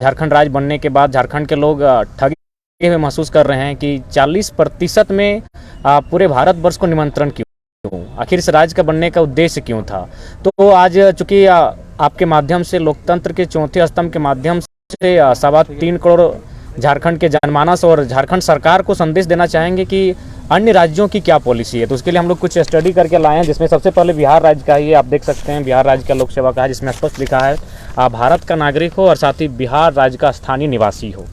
झारखंड राज्य बनने के बाद झारखंड के लोग ठगे हुए महसूस कर रहे हैं कि 40% में पूरे भारतवर्ष को निमंत्रण क्यों, आखिर इस राज्य का बनने का उद्देश्य क्यों था। तो आज चूंकि आपके माध्यम से लोकतंत्र के चौथे स्तंभ के माध्यम से 3.25 करोड़ झारखंड के जनमानस और झारखंड सरकार को संदेश देना चाहेंगे कि अन्य राज्यों की क्या पॉलिसी है। तो उसके लिए हम लोग कुछ स्टडी करके लाए हैं, जिसमें सबसे पहले बिहार राज्य का ही आप देख सकते हैं। बिहार राज्य का लोक सेवा का है, जिसमें स्पष्ट लिखा है आप भारत का नागरिक हो और साथ ही बिहार राज्य का स्थानीय निवासी हो।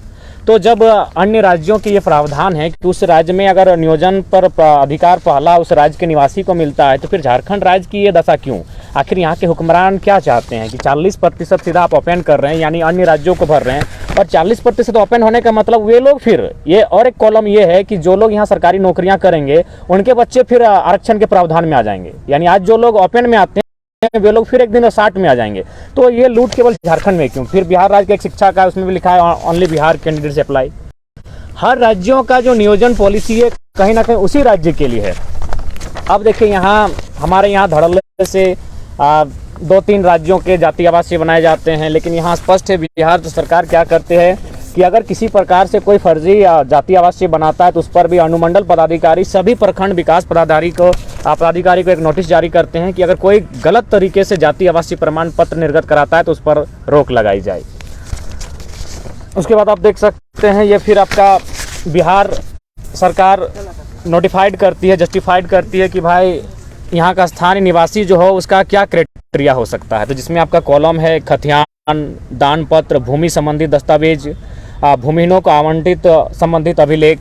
तो जब अन्य राज्यों की ये प्रावधान है कि उस राज्य में अगर नियोजन पर अधिकार पहला उस राज्य के निवासी को मिलता है, तो फिर झारखंड राज्य की ये दशा क्यों? आखिर यहाँ के हुक्मरान क्या चाहते हैं कि 40% सीधा आप ओपन कर रहे हैं, यानी अन्य राज्यों को भर रहे हैं। और 40% ओपन होने का मतलब वे लोग फिर ये और एक कॉलम ये है कि जो लोग यहाँ सरकारी नौकरियाँ करेंगे उनके बच्चे फिर आरक्षण के प्रावधान में आ जाएंगे, यानी आज जो लोग ओपन में आते हैं वे लोग फिर एक दिन 60 में आ जाएंगे। तो ये लूट केवल झारखंड में क्यों? फिर बिहार राज्य का एक शिक्षा का उसमें भी लिखा है ओनली बिहार कैंडिडेट्स अप्लाई। हर राज्यों का जो नियोजन पॉलिसी है कहीं ना कहीं उसी राज्य के लिए है। अब देखिए यहाँ हमारे यहाँ धड़ल्ले से 2-3 राज्यों के जाति आवासीय बनाए जाते हैं, लेकिन यहाँ स्पष्ट है बिहार तो सरकार क्या करते हैं कि अगर किसी प्रकार से कोई फर्जी जाति आवासीय बनाता है तो उस पर भी अनुमंडल पदाधिकारी सभी प्रखंड विकास पदाधिकारी को एक नोटिस जारी करते हैं कि अगर कोई गलत तरीके से जाति आवासीय प्रमाण पत्र निर्गत कराता है तो उस पर रोक लगाई जाए। उसके बाद आप देख सकते हैं ये फिर आपका बिहार सरकार नोटिफाइड करती है, जस्टिफाइड करती है कि भाई यहाँ का स्थानीय निवासी जो हो उसका क्या क्राइटेरिया हो सकता है। तो जिसमें आपका कॉलम है खतियान, दान पत्र, भूमि संबंधी दस्तावेज, भूमिहीनों को आवंटित संबंधित अभिलेख।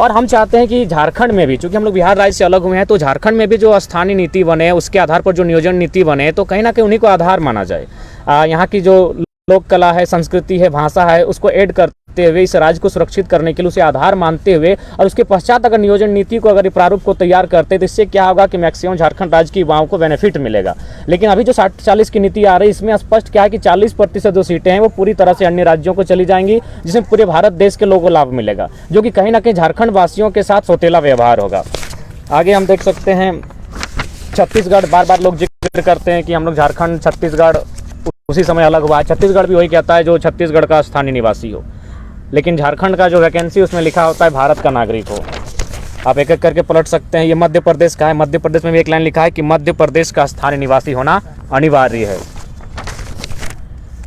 और हम चाहते हैं कि झारखंड में भी, चूंकि हम लोग बिहार राज्य से अलग हुए हैं, तो झारखंड में भी जो स्थानीय नीति बने उसके आधार पर जो नियोजन नीति बने तो कहीं ना कहीं उन्हीं को आधार माना जाए। यहाँ की जो लोक कला है, संस्कृति है, भाषा है, उसको ऐड करते हुए इस राज्य को सुरक्षित करने के लिए उसे आधार मानते हुए और उसके पश्चात अगर नियोजन नीति को अगर प्रारूप को तैयार करते तो इससे क्या होगा कि मैक्सिमम झारखंड राज्य की युवाओं को बेनिफिट मिलेगा। लेकिन अभी जो 60-40 की नीति आ रही है इसमें स्पष्ट क्या है कि 40% जो सीटें हैं वो पूरी तरह से अन्य राज्यों को चली जाएंगी, जिसमें पूरे भारत देश के लोगों को लाभ मिलेगा, जो कि कहीं ना कहीं झारखंड वासियों के साथ सौतेला व्यवहार होगा। आगे हम देख सकते हैं छत्तीसगढ़, बार बार लोग जिक्र करते हैं कि हम लोग झारखंड छत्तीसगढ़ उसी समय अलग हुआ है। छत्तीसगढ़ भी वही कहता है जो छत्तीसगढ़ का स्थानीय निवासी हो, लेकिन झारखंड का जो वैकेंसी उसमें लिखा होता है भारत का नागरिक हो। आप एक एक करके पलट सकते हैं। ये मध्य प्रदेश का है, मध्य प्रदेश में भी एक लाइन लिखा है कि मध्य प्रदेश का स्थानीय निवासी होना अनिवार्य है।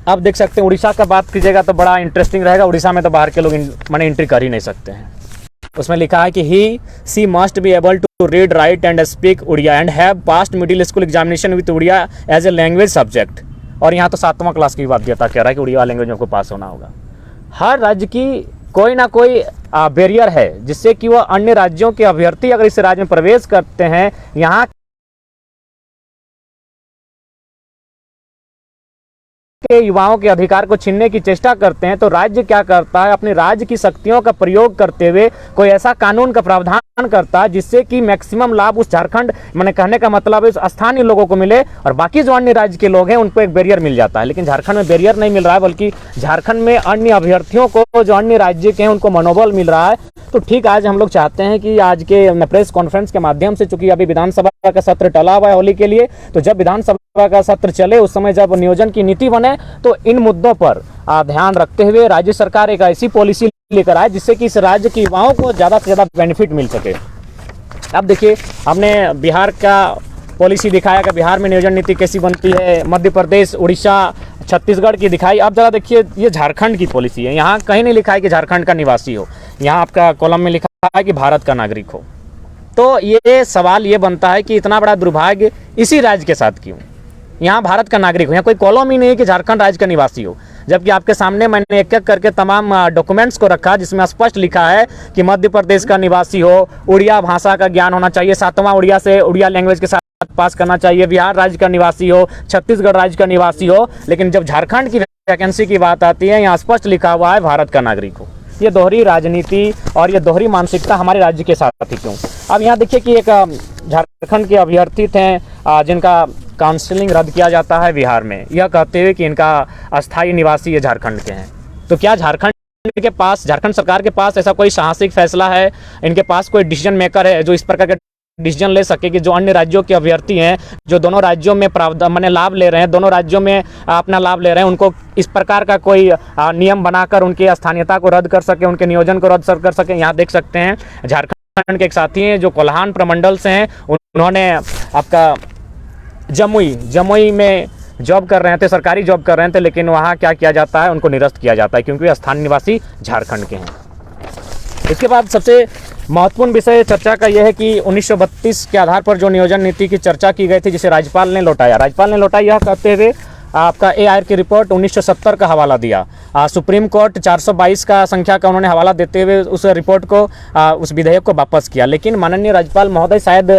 आप देख सकते हैं उड़ीसा का बात कीजिएगा तो बड़ा इंटरेस्टिंग रहेगा। उड़ीसा में तो बाहर के लोग माने एंट्री कर ही नहीं सकते हैं। उसमें लिखा है कि he she must be able to read, write and speak Odia and have passed middle school examination with Odia as a language subject. और यहाँ तो 7वां क्लास की बाध्यता कह रहा है कि उड़िया लैंग्वेज में को पास होना होगा। हर राज्य की कोई ना कोई बैरियर है जिससे कि वह अन्य राज्यों के अभ्यर्थी अगर इस राज्य में प्रवेश करते हैं, यहाँ के युवाओं के अधिकार को छीनने की चेष्टा करते हैं, तो राज्य क्या करता है, अपने राज्य की शक्तियों का प्रयोग करते हुए कोई ऐसा कानून का प्रावधान करता है जिससे कि मैक्सिमम लाभ उस झारखंड, मैंने कहने का मतलब है उस स्थानीय लोगों को मिले और बाकी जो अन्य राज्य के लोग हैं उनको एक बैरियर मिल जाता है। लेकिन झारखंड में बैरियर नहीं मिल रहा है, बल्कि झारखंड में अन्य अभ्यर्थियों को जो अन्य राज्य के हैं उनको मनोबल मिल रहा है। तो ठीक आज हम लोग चाहते हैं कि आज के प्रेस कॉन्फ्रेंस के माध्यम से, चूंकि अभी विधानसभा का सत्र टला हुआ है होली के लिए, तो जब विधानसभा का सत्र चले उस समय जब नियोजन की नीति बने तो इन मुद्दों पर ध्यान रखते हुए राज्य सरकार एक ऐसी पॉलिसी लेकर आए जिससे कि इस राज्य के युवाओं को ज़्यादा से ज़्यादा बेनिफिट मिल सके। अब देखिए हमने बिहार का पॉलिसी दिखाया कि बिहार में नियोजन नीति कैसी बनती है, मध्य प्रदेश, उड़ीसा, छत्तीसगढ़ की दिखाई। अब जरा देखिए ये झारखंड की पॉलिसी है। यहाँ कहीं नहीं लिखा है कि झारखंड का निवासी हो, यहाँ आपका कॉलम में लिखा है कि भारत का नागरिक हो। तो ये सवाल ये बनता है कि इतना बड़ा दुर्भाग्य इसी राज्य के साथ क्यों? यहाँ भारत का नागरिक हो, यहाँ कोई कॉलम ही नहीं है कि झारखंड राज्य का निवासी हो, जबकि आपके सामने मैंने एक एक करके तमाम डॉक्यूमेंट्स को रखा जिसमें स्पष्ट लिखा है कि मध्य प्रदेश का निवासी हो, उड़िया भाषा का ज्ञान होना चाहिए, 7वां उड़िया से उड़िया लैंग्वेज के साथ पास करना चाहिए, बिहार राज्य का निवासी हो, छत्तीसगढ़ राज्य का निवासी हो। लेकिन जब झारखंड की वैकेंसी की बात आती है यहाँ स्पष्ट लिखा हुआ है भारत का नागरिक हो। ये दोहरी राजनीति और ये दोहरी मानसिकता हमारे राज्य के साथ ही क्यों? अब यहाँ देखिए कि एक झारखंड के अभ्यर्थी थे जिनका काउंसलिंग रद्द किया जाता है बिहार में, यह कहते हुए कि इनका अस्थायी निवासी ये झारखंड के हैं। तो क्या झारखंड के पास, झारखंड सरकार के पास ऐसा कोई साहसिक फैसला है, इनके पास कोई डिसीजन मेकर है जो इस प्रकार के डिसीजन ले सके कि जो अन्य राज्यों के अभ्यर्थी हैं, जो दोनों राज्यों में माने लाभ ले रहे हैं, दोनों राज्यों में अपना लाभ ले रहे हैं, उनको इस प्रकार का कोई नियम बनाकर उनकी स्थानीयता को रद्द कर सके, उनके नियोजन को रद्द कर सके। यहाँ देख सकते हैं झारखंड के एक साथी हैं जो कोल्हान प्रमंडल से हैं, उन्होंने आपका जमुई में जॉब कर रहे थे, सरकारी जॉब कर रहे थे, लेकिन वहाँ क्या किया जाता है, उनको निरस्त किया जाता है क्योंकि स्थानीय निवासी झारखंड के हैं। इसके बाद सबसे महत्वपूर्ण विषय चर्चा का यह है कि 1932 के आधार पर जो नियोजन नीति की चर्चा की गई थी, जिसे राज्यपाल ने लौटाया यह कहते हुए आपका AIR की रिपोर्ट 1970 का हवाला दिया। सुप्रीम कोर्ट 422 का संख्या का उन्होंने हवाला देते हुए उस रिपोर्ट को उस विधेयक को वापस किया, लेकिन माननीय राज्यपाल महोदय शायद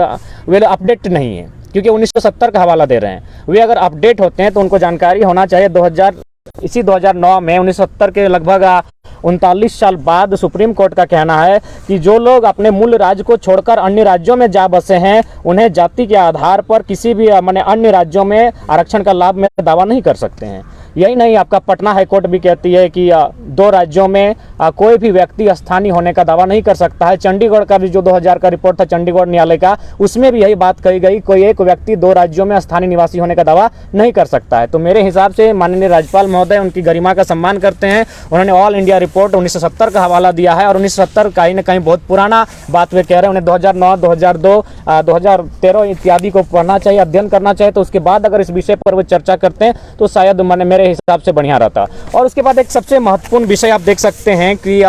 वे अपडेट नहीं है क्योंकि 1970 का हवाला दे रहे हैं। वे अगर अपडेट होते हैं तो उनको जानकारी होना चाहिए 2009 में 1970 के लगभग 39 साल बाद सुप्रीम कोर्ट का कहना है कि जो लोग अपने मूल राज्य को छोड़कर अन्य राज्यों में जा बसे हैं, उन्हें जाति के आधार पर किसी भी माने अन्य राज्यों में आरक्षण का लाभ में दावा नहीं कर सकते हैं। यही नहीं, आपका पटना हाईकोर्ट भी कहती है कि दो राज्यों में कोई भी व्यक्ति स्थानीय होने का दावा नहीं कर सकता है। चंडीगढ़ का भी जो 2000 का रिपोर्ट था चंडीगढ़ न्यायालय का, उसमें भी यही बात कही गई, कोई एक व्यक्ति दो राज्यों में स्थानीय निवासी होने का दावा नहीं कर सकता है। तो मेरे हिसाब से माननीय राज्यपाल महोदय उनकी गरिमा का सम्मान करते हैं। उन्होंने ऑल इंडिया रिपोर्ट 1970 का हवाला दिया है और 1970 कहीं ना कहीं बहुत पुराना बात वे कह रहे हैं। उन्हें 2009, 2002, 2013 इत्यादि को पढ़ना चाहिए, अध्ययन करना चाहिए। तो उसके बाद अगर इस विषय पर वो चर्चा करते हैं तो शायद मेरे हिसाब से बढ़िया रहता। और उसके बाद एक सबसे महत्वपूर्ण विषय आप देख सकते हैं कि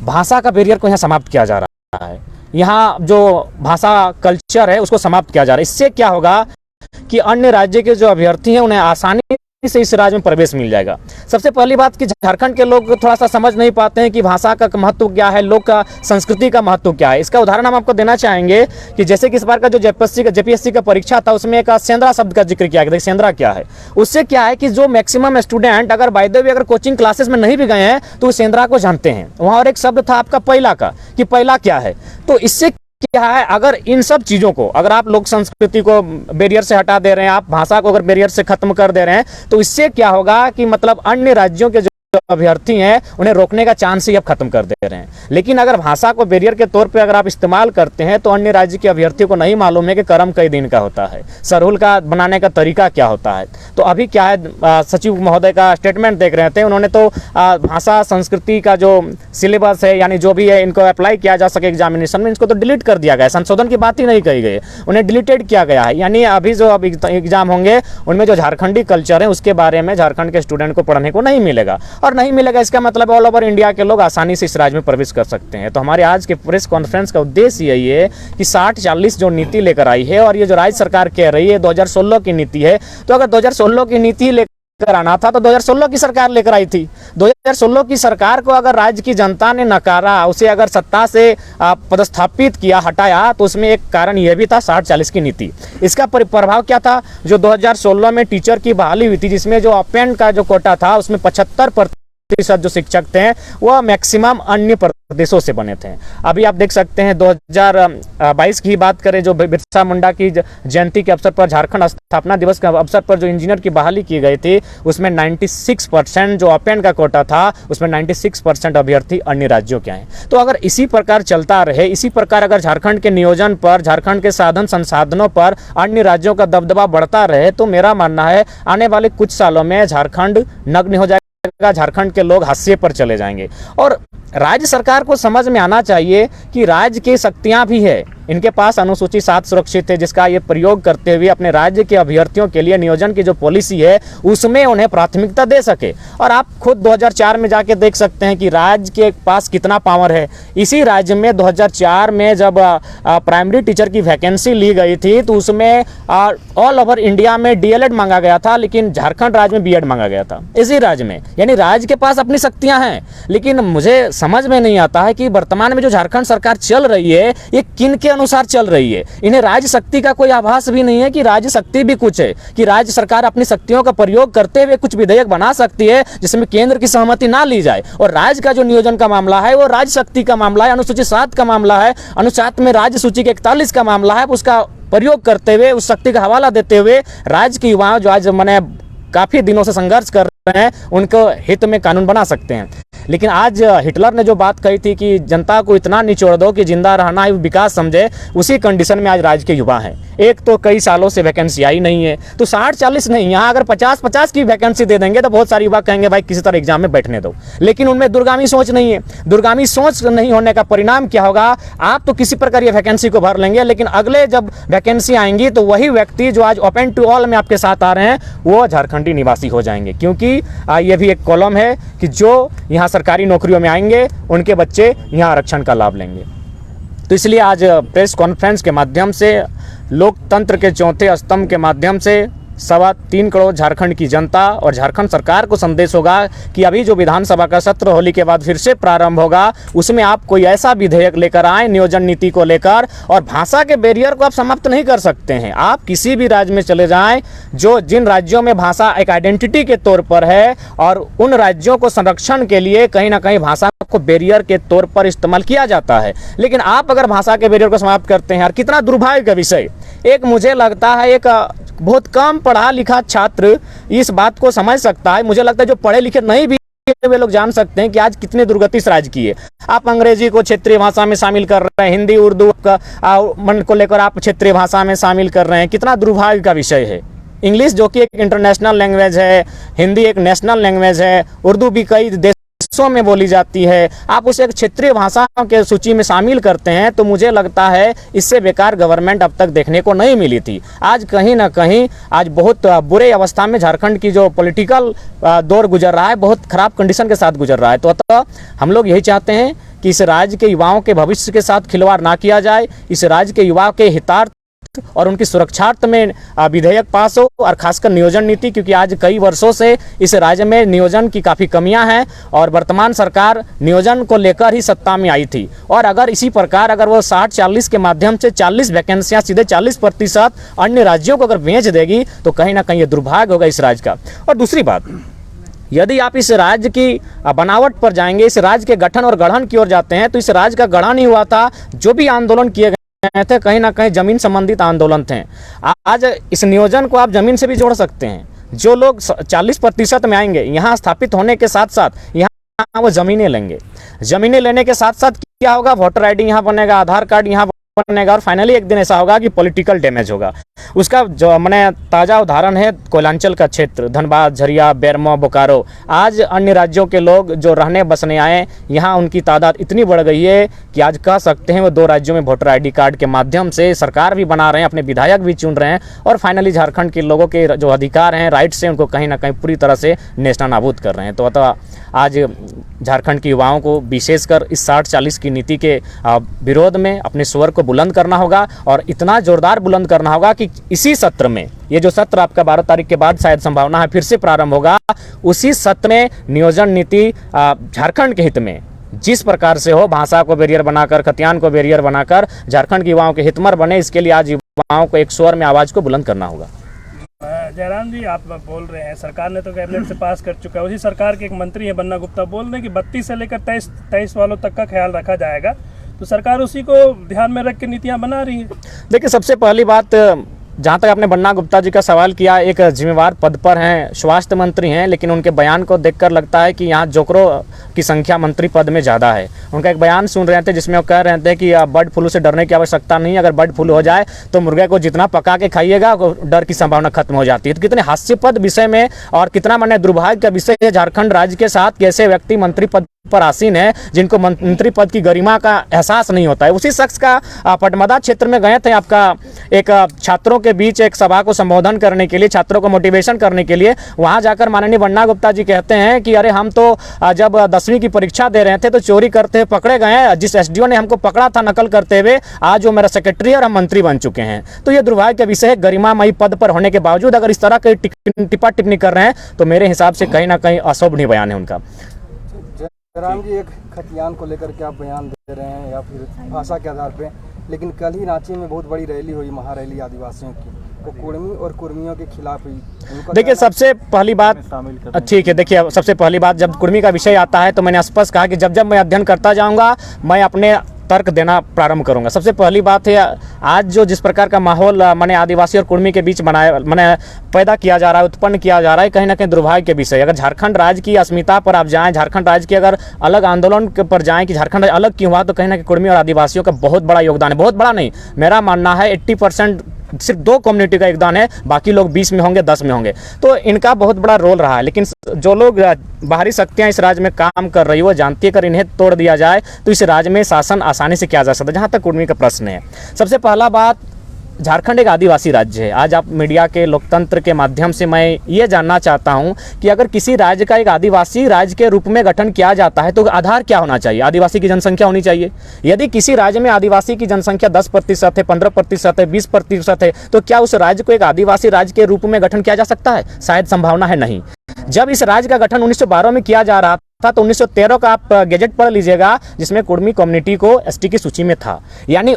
भाषा का बैरियर को यहाँ समाप्त किया जा रहा है। यहाँ जो भाषा कल्चर है उसको समाप्त किया जा रहा है। इससे क्या होगा कि अन्य राज्य के जो अभ्यर्थी हैं उन्हें आसानी से इस राज्य में प्रवेश मिल जाएगा। सबसे पहली बात कि झारखंड के लोग थोड़ा सा समझ नहीं पाते हैं कि भाषा का महत्व क्या है, लोक का संस्कृति का महत्व क्या है। इसका उदाहरण हम आपको देना चाहेंगे कि जैसे कि इस बार का जो जेपीएससी का परीक्षा था उसमें एक सेंद्रा शब्द का जिक्र किया गया। सेंद्रा क्या है, उससे क्या है कि जो मैक्सिमम स्टूडेंट अगर बाय द वे अगर कोचिंग क्लासेस में नहीं भी गए हैं तो सेंद्रा को जानते हैं। वहाँ और एक शब्द था आपका पैला का, कि पैला क्या है। तो इससे क्या है, अगर इन सब चीज़ों को अगर आप लोक संस्कृति को बैरियर से हटा दे रहे हैं, आप भाषा को अगर बैरियर से खत्म कर दे रहे हैं, तो इससे क्या होगा कि मतलब अन्य राज्यों के जो अभ्यर्थी हैं उन्हें रोकने का चांस ही अब खत्म कर दे रहे हैं। लेकिन अगर भाषा को बैरियर के तौर पे अगर आप इस्तेमाल करते हैं तो अन्य राज्य के अभ्यर्थियों को नहीं मालूम है कि कर्म कई दिन का होता है, सरहुल का बनाने का तरीका क्या होता है। तो अभी क्या है, सचिव महोदय का स्टेटमेंट देख रहे थे, उन्होंने तो भाषा संस्कृति का जो सिलेबस है यानी जो भी है इनको अप्लाई किया जा सके एग्जामिनेशन में, इसको तो डिलीट कर दिया गया है। संशोधन की बात ही नहीं कही गई, उन्हें डिलीटेड किया गया है। यानी अभी जो अब एग्जाम होंगे उनमें जो झारखंडी कल्चर है उसके बारे में झारखंड के स्टूडेंट को पढ़ने को नहीं मिलेगा, और नहीं मिलेगा इसका मतलब ऑल ओवर इंडिया के लोग आसानी से इस राज्य में प्रवेश कर सकते हैं। तो हमारे आज के प्रेस कॉन्फ्रेंस का उद्देश्य यही है कि 60-40 जो नीति लेकर आई है, और ये जो राज्य सरकार कह रही है 2016 की नीति है, तो अगर 2016 की नीति लेकर आना था तो 2016 की सरकार लेकर आई थी। 2016 की सरकार को अगर राज्य की जनता ने नकारा, उसे अगर सत्ता से पदस्थापित किया, हटाया, तो उसमें एक कारण यह भी था 60-40 की नीति। इसका प्रभाव क्या था, जो 2016 में टीचर की बहाली हुई थी, जिसमें जो अपेंड का जो कोटा था उसमें 75% जो शिक्षक थे वह मैक्सिमम अन्य प्रदेशों से बने थे। अभी आप देख सकते हैं 2022 की बात करें, जो बिरसा मुंडा की जयंती के अवसर पर, झारखंड स्थापना दिवस के अवसर पर जो इंजीनियर की बहाली की गई थी उसमें 96% जो अपेंड का कोटा था उसमें 96% अभ्यर्थी अन्य राज्यों के आए। तो अगर इसी प्रकार चलता रहे, इसी प्रकार अगर झारखंड के नियोजन पर, झारखंड के साधन संसाधनों पर अन्य राज्यों का दबदबा बढ़ता रहे, तो मेरा मानना है आने वाले कुछ सालों में झारखंड नग्न हो जाएगा, झारखंड के लोग हाशिए पर चले जाएंगे। और राज्य सरकार को समझ में आना चाहिए कि राज्य की शक्तियां भी है, इनके पास अनुसूची 7 सुरक्षित है, जिसका ये प्रयोग करते हुए अपने राज्य के अभ्यर्थियों के लिए नियोजन की जो पॉलिसी है उसमें उन्हें प्राथमिकता दे सके। और आप खुद 2004 में जाके देख सकते हैं कि राज्य के पास कितना पावर है। इसी राज्य में 2004 में जब प्राइमरी टीचर की वैकेंसी ली गई थी तो उसमें ऑल ओवर इंडिया में डीएलएड मांगा गया था, लेकिन झारखंड राज्य में बीएड मांगा गया था इसी राज्य में। यानी राज्य के पास अपनी शक्तियां हैं, लेकिन मुझे समझ में नहीं आता है कि वर्तमान में जो झारखंड सरकार चल रही है ये किन के अनुसार चल रही है। इन्हें राज्य शक्ति का कोई आभास भी नहीं है कि राज्य शक्ति भी कुछ है, कि राज्य सरकार अपनी शक्तियों का प्रयोग करते हुए कुछ विधेयक बना सकती है जिसमें केंद्र की सहमति ना ली जाए। और राज्य का जो नियोजन का मामला है वो राज्य शक्ति का मामला है, अनुसूची 7 का मामला है, अनुच्छेद में राज्य सूची के 41 का मामला है। उसका प्रयोग करते हुए, उस शक्ति का हवाला देते हुए राज्य के युवाओं जो आज मैंने काफी दिनों से संघर्ष कर रहे हैं उनको हित में कानून बना सकते हैं। लेकिन आज हिटलर ने जो बात कही थी कि जनता को इतना निचोड़ दो कि जिंदा रहना ही विकास समझे, उसी कंडीशन में आज राज्य के युवा हैं। एक तो कई सालों से वैकेंसी आई नहीं है, तो 60-40 नहीं, यहाँ अगर 50-50 की वैकेंसी दे देंगे तो बहुत सारे युवा कहेंगे भाई किसी तरह एग्जाम में बैठने दो, लेकिन उनमें दूरगामी सोच नहीं है। दूरगामी सोच नहीं होने का परिणाम क्या होगा, आप तो किसी प्रकार ये वैकेंसी को भर लेंगे, लेकिन अगले जब वैकेंसी आएंगी तो वही व्यक्ति जो आज ओपन टू ऑल में आपके साथ आ रहे हैं वो झारखंडी निवासी हो जाएंगे, क्योंकि ये भी एक कॉलम है कि जो यहाँ सरकारी नौकरियों में आएंगे उनके बच्चे यहाँ आरक्षण का लाभ लेंगे। तो इसलिए आज प्रेस कॉन्फ्रेंस के माध्यम से लोकतंत्र के चौथे स्तंभ के माध्यम से 3.25 करोड़ झारखंड की जनता और झारखंड सरकार को संदेश होगा कि अभी जो विधानसभा का सत्र होली के बाद फिर से प्रारंभ होगा, उसमें आप कोई ऐसा विधेयक लेकर आए नियोजन नीति को लेकर, और भाषा के बैरियर को आप समाप्त नहीं कर सकते हैं। आप किसी भी राज्य में चले जाएं, जिन राज्यों में भाषा एक आइडेंटिटी के तौर पर है, और उन राज्यों को संरक्षण के लिए कहीं ना कहीं भाषा को बैरियर के तौर पर इस्तेमाल किया जाता है। लेकिन आप अगर भाषा के बैरियर को समाप्त करते हैं, और कितना दुर्भाग्य का विषय, एक मुझे लगता है एक बहुत कम पढ़ा लिखा छात्र इस बात को समझ सकता है। मुझे लगता है जो पढ़े लिखे नहीं भी वे लोग जान सकते हैं कि आज कितने दुर्गति से राज्य की है। आप अंग्रेजी को क्षेत्रीय भाषा में शामिल कर रहे हैं, हिंदी उर्दू मन को लेकर आप क्षेत्रीय भाषा में शामिल कर रहे हैं, कितना दुर्भाग्य का विषय है। इंग्लिश जो कि एक इंटरनेशनल लैंग्वेज है, हिंदी एक नेशनल लैंग्वेज है, उर्दू भी कई देशों में बोली जाती है, आप उसे एक क्षेत्रीय भाषा के सूची में शामिल करते हैं, तो मुझे लगता है इससे बेकार गवर्नमेंट अब तक देखने को नहीं मिली थी। आज कहीं ना कहीं आज बहुत बुरे अवस्था में झारखंड की जो पॉलिटिकल दौर गुजर रहा है, बहुत खराब कंडीशन के साथ गुजर रहा है। तो अतः हम लोग यही चाहते हैं कि इस राज्य के युवाओं के भविष्य के साथ खिलवाड़ ना किया जाए, इस राज्य के युवाओं के हितार्थ और उनकी सुरक्षार्थ में विधेयक पास हो, और खासकर नियोजन नीति, क्योंकि आज कई वर्षों से इस राज्य में नियोजन की काफ़ी कमियां हैं, और वर्तमान सरकार नियोजन को लेकर ही सत्ता में आई थी। और अगर इसी प्रकार अगर वो 60-40 के माध्यम से 40 वैकेंसियां सीधे 40% अन्य राज्यों को अगर बेच देगी, तो कहीं ना कहीं ये दुर्भाग्य होगा इस राज्य का। और दूसरी बात, यदि आप इस राज्य की बनावट पर जाएंगे, इस राज्य के गठन और गढ़न की ओर जाते हैं, तो इस राज्य का गढ़न ही हुआ था, जो भी आंदोलन किए गए थे कहीं ना कहीं जमीन संबंधित आंदोलन थे। आज इस नियोजन को आप जमीन से भी जोड़ सकते हैं। जो लोग 40% में आएंगे, यहाँ स्थापित होने के साथ साथ यहाँ वो जमीनें लेंगे। जमीनें लेने के साथ साथ क्या होगा, वोटर आईडी यहाँ बनेगा, आधार कार्ड यहाँ बनेगा, और फाइनली एक दिन ऐसा होगा कि पॉलिटिकल डैमेज होगा। उसका जो मैंने ताज़ा उदाहरण है कोयलांचल का क्षेत्र, धनबाद, झरिया, बेरमो, बोकारो। आज अन्य राज्यों के लोग जो रहने बसने आए, यहाँ उनकी तादाद इतनी बढ़ गई है कि आज कह सकते हैं वो 2 राज्यों में वोटर आईडी कार्ड के माध्यम से सरकार भी बना रहे हैं, अपने विधायक भी चुन रहे हैं, और फाइनली झारखंड के लोगों के जो अधिकार हैं, राइट्स हैं, उनको कहीं ना कहीं पूरी तरह से नेस्तनाबूद कर रहे हैं। तो अतः आज झारखंड के युवाओं को विशेषकर इस 60-40 की नीति के विरोध में अपने स्वर को बुलंद करना होगा, और इतना जोरदार बुलंद करना होगा कि इसी सत्र में, ये जो सत्र आपका 12 तारीख के बाद शायद संभावना है फिर से प्रारंभ होगा, उसी सत्र में नियोजन नीति झारखंड के हित में जिस प्रकार से हो, भाषा को बैरियर बनाकर, खतियान को बैरियर बनाकर झारखंड के युवाओं के हितमर बने, इसके लिए आज युवाओं को एक स्वर में आवाज़ को बुलंद करना होगा। जयराम जी, आप बोल रहे हैं सरकार ने तो कैबिनेट से पास कर चुका है, उसी सरकार के एक मंत्री हैं बन्ना गुप्ता, बोल रहे हैं कि 32 से लेकर 23 वालों तक का ख्याल रखा जाएगा, तो सरकार उसी को ध्यान में रख के नीतियां बना रही है। देखिए, सबसे पहली बात, जहाँ तक आपने बन्ना गुप्ता जी का सवाल किया, एक जिम्मेवार पद पर हैं, स्वास्थ्य मंत्री हैं, लेकिन उनके बयान को देखकर लगता है कि यहाँ जोकरों की संख्या मंत्री पद में ज़्यादा है। उनका एक बयान सुन रहे थे जिसमें वो कह रहे थे कि बर्ड फ्लू से डरने की आवश्यकता नहीं, अगर बर्ड फ्लू हो जाए तो मुर्गे को जितना पका के खाइएगा डर की संभावना खत्म हो जाती है। तो कितने हास्यास्पद विषय में और कितना माने दुर्भाग्य का विषय है झारखंड राज्य के साथ कि ऐसे व्यक्ति मंत्री पद पर आसीन है जिनको मंत्री पद की गरिमा का एहसास नहीं होता है। उसी शख्स का पटमदा क्षेत्र में गए थे, आपका एक छात्रों के बीच एक सभा को संबोधन करने के लिए, छात्रों को मोटिवेशन करने के लिए। वहां जाकर माननीय बन्ना गुप्ता जी कहते हैं कि अरे हम तो जब 10वीं की परीक्षा दे रहे थे तो चोरी करते हुए पकड़े गए, जिस एसडीओ ने हमको पकड़ा था नकल करते हुए, आज वो मेरा सेक्रेटरी है और हम मंत्री बन चुके हैं। तो ये दुर्भाग्य का विषय है, गरिमामयी पद पर होने के बावजूद अगर इस तरह के टिप्पा टिप्पणी कर रहे हैं तो मेरे हिसाब से कहीं ना कहीं अशोभनीय बयान है उनका। जयराम जी, एक खतियान को लेकर के आप बयान दे रहे हैं या फिर भाषा के आधार पे, लेकिन कल ही रांची में बहुत बड़ी रैली हुई, महारैली आदिवासियों की, वो कुर्मी और कुर्मियों के खिलाफ हुई। देखिए, सबसे पहली बात, ठीक है, देखिए सबसे पहली बात, जब कुर्मी का विषय आता है तो मैंने स्पष्ट कहा कि जब जब मैं अध्ययन करता जाऊंगा मैं अपने तर्क देना प्रारंभ करूंगा। सबसे पहली बात है, आज जो जिस प्रकार का माहौल माने आदिवासी और कुर्मी के बीच बनाया माने पैदा किया जा रहा है, उत्पन्न किया जा रहा है, कहीं ना कहीं दुर्भाग्य के विषय। अगर झारखंड राज्य की अस्मिता पर आप जाएं, झारखंड राज्य के अगर अलग आंदोलन पर जाएं कि झारखंड राज्य अलग क्यों हुआ, तो कहीं ना कहीं कुर्मी और आदिवासियों का बहुत बड़ा योगदान है। बहुत बड़ा नहीं, मेरा मानना है 80% सिर्फ 2 कम्युनिटी का योगदान है, बाकी लोग 20 में होंगे, 10 में होंगे, तो इनका बहुत बड़ा रोल रहा है। लेकिन जो लोग बाहरी शक्तियां इस राज्य में काम कर रही है वो जानती है अगर इन्हें तोड़ दिया जाए तो इस राज्य में शासन आसानी से किया जा सकता है। जहाँ तक कुर्मी का प्रश्न है, सबसे पहला बात, झारखंड एक आदिवासी राज्य है। आज आप मीडिया के लोकतंत्र के माध्यम से मैं ये जानना चाहता हूं कि अगर किसी राज्य का एक आदिवासी राज्य के रूप में गठन किया जाता है तो आधार क्या होना चाहिए? आदिवासी की जनसंख्या होनी चाहिए। यदि किसी राज्य में आदिवासी की जनसंख्या 10% है, 15% है, 20% है, तो क्या उस राज्य को एक आदिवासी राज्य के रूप में गठन किया जा सकता है? शायद संभावना है नहीं। जब इस राज्य का गठन 1912 में किया जा रहा था तो 1913 का आप गैजेट पढ़ लीजिएगा, जिसमें कुर्मी कम्युनिटी को एसटी की सूची में था, यानी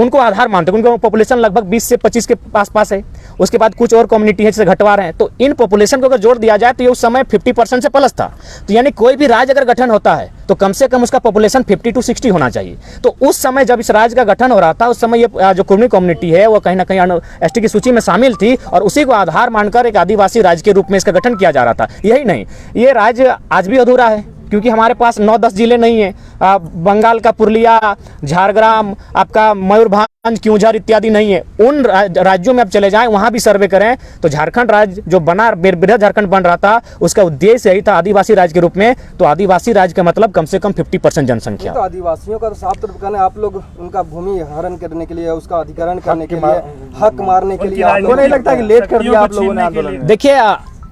उनको आधार मानते, उनका पॉपुलेशन लगभग 20 से 25 के आसपास है। उसके बाद कुछ और कम्युनिटी है जैसे घटवार हैं, तो इन पॉपुलेशन को अगर जोड़ दिया जाए तो ये उस समय 50% से प्लस था। तो यानी कोई भी राज्य अगर गठन होता है तो कम से कम उसका पॉपुलेशन 50 to 60 होना चाहिए। तो उस समय जब इस राज्य का गठन हो रहा था, उस समय ये जो कुर्मी कम्युनिटी है वो कहीं ना कहीं एसटी की सूची में शामिल थी और उसी को आधार मानकर एक आदिवासी राज्य के रूप में इसका गठन किया जा रहा था। यही नहीं, ये राज्य आज भी अधूरा है क्योंकि हमारे पास 9-10 जिले नहीं है। बंगाल का पुरुलिया, झारग्राम, आपका मयूरभंज, क्योंझार इत्यादि नहीं है। उन राज्यों में आप चले जाएं, वहां भी सर्वे करें तो झारखंड राज्य जो बना, बृहद झारखंड बन रहा था, उसका उद्देश्य यही था आदिवासी राज्य के रूप में। तो आदिवासी राज्य का मतलब कम से कम 50% जनसंख्या। तो आदिवासियों का तो साफ तौर पर कहना है, आप लोग उनका भूमि हरण करने के लिए, उसका अधिग्रहण करने के लिए, हक मारने के लिए, आपको नहीं लगता कि लेट कर दिया आप लोगों ने आंदोलन? देखिए,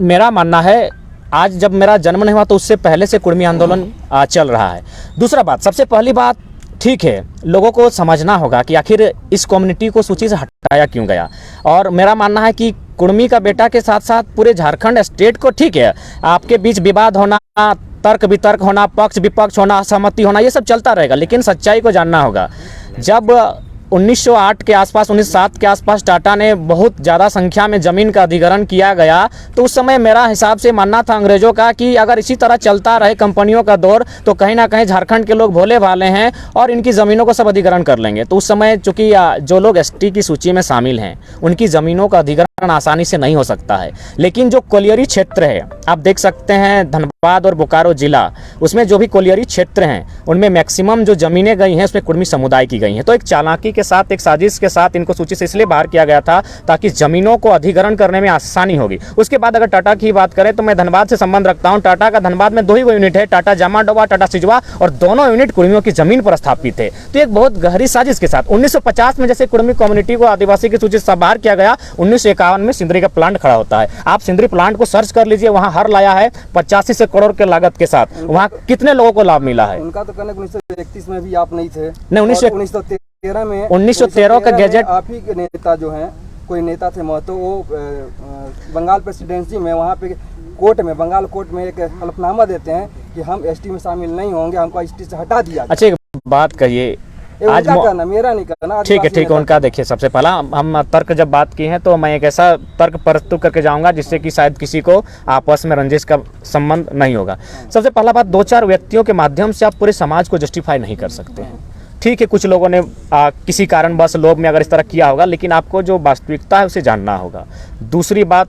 मेरा मानना है आज जब मेरा जन्म नहीं हुआ तो उससे पहले से कुर्मी आंदोलन चल रहा है। दूसरा बात, सबसे पहली बात, ठीक है, लोगों को समझना होगा कि आखिर इस कम्युनिटी को सूची से हटाया क्यों गया। और मेरा मानना है कि कुर्मी का बेटा के साथ साथ पूरे झारखंड स्टेट को, ठीक है, आपके बीच विवाद होना, तर्क वितर्क होना, पक्ष विपक्ष होना, असहमति होना, ये सब चलता रहेगा, लेकिन सच्चाई को जानना होगा। जब 1908 के आसपास, 1907 के आसपास टाटा ने बहुत ज़्यादा संख्या में ज़मीन का अधिग्रहण किया गया, तो उस समय मेरा हिसाब से मानना था अंग्रेज़ों का कि अगर इसी तरह चलता रहे कंपनियों का दौर तो कहीं ना कहीं झारखंड के लोग भोले भाले हैं और इनकी ज़मीनों को सब अधिग्रहण कर लेंगे। तो उस समय चूँकि जो लोग एसटी की सूची में शामिल हैं उनकी ज़मीनों का अधिग्रहण आसानी से नहीं हो सकता है। लेकिन जो कोलियरी क्षेत्र है, आप देख सकते हैं धनबाद और बोकारो जिला, उसमें जो भी कोलियरी क्षेत्र हैं उनमें मैक्सिमम जो ज़मीनें गई हैं उसमें कुर्मी समुदाय की गई हैं। तो एक चालाकी के साथ, एक साजिश के साथ इनको सूची से इसलिए बाहर किया गया था ताकि ज़मीनों को अधिग्रहण करने में आसानी होगी। उसके बाद अगर टाटा की बात करें तो मैं धनबाद से संबंध रखता हूं। टाटा का धनबाद में 2 ही यूनिट है, टाटा जामाडोवा, टाटा सिजवा, और दोनों यूनिट कुर्मियों की ज़मीन पर स्थापित है। तो एक बहुत गहरी साजिश के साथ 1950 में जैसे कुर्मी कम्युनिटी को आदिवासी की सूची से बाहर किया गया, 1951 में सिंदरी का प्लांट खड़ा होता है। आप सिंदरी प्लांट को सर्च कर लीजिए, वहाँ हर लाया है 85 से करोड़ के लागत के साथ। वहाँ कितने लोगों को लाभ मिला है? उनका तो कहना 1931 में भी आप नहीं थे। नहीं, 1913 में 1913 का गैजेट, आप ही के नेता जो हैं, कोई नेता थे महतो, वो बंगाल प्रेसिडेंसी में, वहाँ पे कोर्ट में, बंगाल कोर्ट में एक हलफनामा देते हैं कि हम एसटी में शामिल नहीं होंगे, हमको एसटी से हटा दिया। अच्छा एक बात कहिए, आज कहना, मेरा नहीं कहना, ठीक है, उनका देखिए, सबसे पहला हम तर्क जब बात की है तो मैं एक ऐसा तर्क प्रस्तुत करके जाऊंगा जिससे कि शायद किसी को आपस में रंजिश का संबंध नहीं होगा। सबसे पहला बात, 2-4 व्यक्तियों के माध्यम से आप पूरे समाज को जस्टिफाई नहीं कर सकते हैं। ठीक है, कुछ लोगों ने किसी कारणवश लोभ में अगर इस तरह किया होगा, लेकिन आपको जो वास्तविकता है उसे जानना होगा। दूसरी बात,